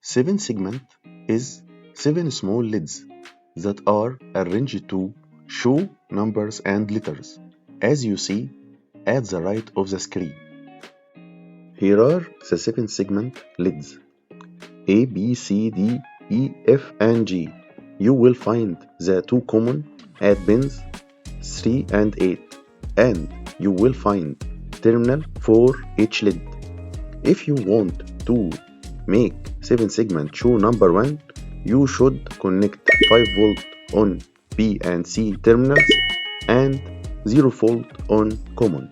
7segment is 7 small leads that are arranged to show numbers and letters, as you see at the right of the screen. Here are the 7segment leads: A, B, C, D, E, F, and G. You will find the two common at pins 3 and 8, and you will find terminal for each lead. If you want to make 7segment show number 1, you should connect 5V on B and C terminals and 0V on common.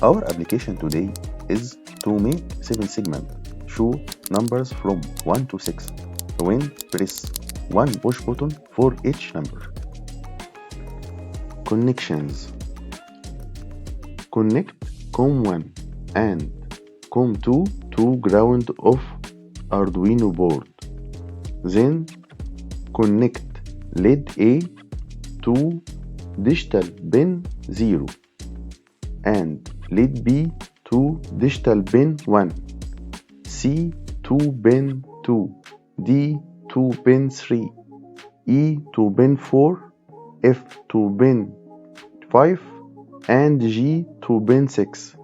Our application today is to make 7segment show numbers from 1 to 6 when press one push button for each number. Connections: connect COM1 and COM2 to ground of Arduino board. Then connect lead A to digital pin 0 and lead B to digital pin 1, C to pin 2, D to pin 3, E to pin 4, F to pin 5, and G to pin 6.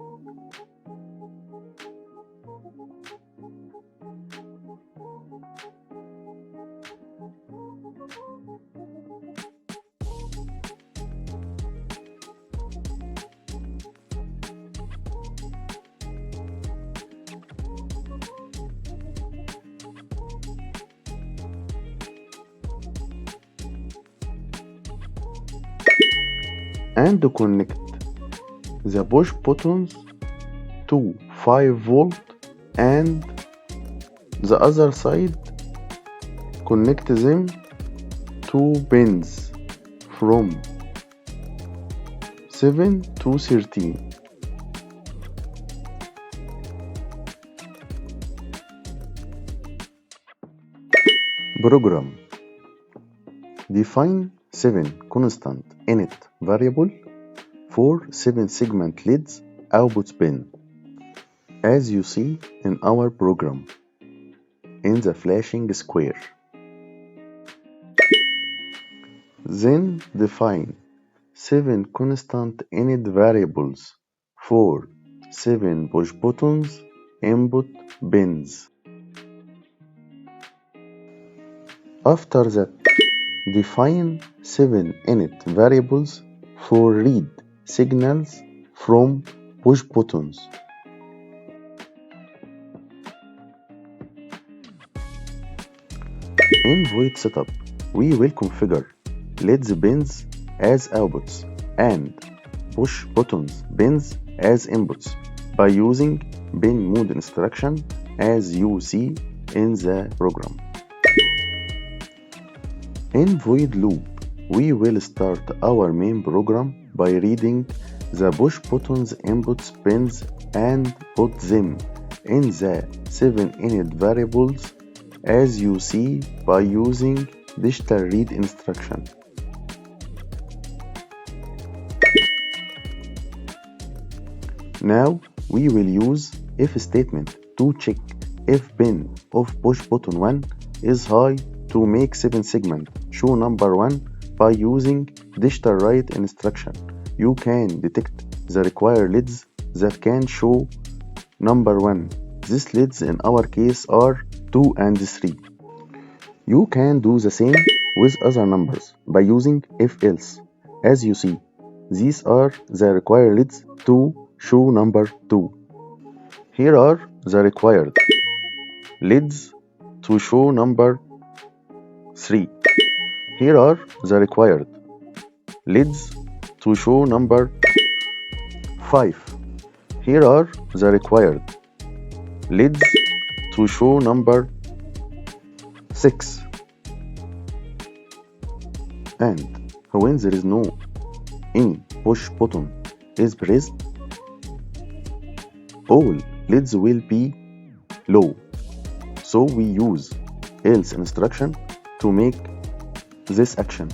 And connect the push buttons to 5V, and the other side connect them to pins from 7 to 13. Program: define 7 constant init variable for 7segment leads output pin, as you see in our program in the flashing square. Then define 7 constant init variables for 7 push buttons input pins. After that, define 7 init variables for read signals from push buttons. In void setup, we will configure leads pins as outputs and push buttons pins as inputs by using pin mode instruction as you see in the program. In void loop, we will start our main program by reading the push buttons inputs pins and put them in the 7 init variables as you see by using digital read instruction. Now we will use if statement to check if pin of push button 1 is high to make 7segment show number 1 by using digital write instruction. You can detect the required leads that can show number 1. These leads in our case are 2 and 3. You can do the same with other numbers by using if else. As you see, these are the required leads to show number 2. Here are the required leads to show number 3. Here are the required leads to show number 5. Here are the required leads to show number 6. And when there is no any push button is pressed, all leads will be low. So we use else instruction to make this action.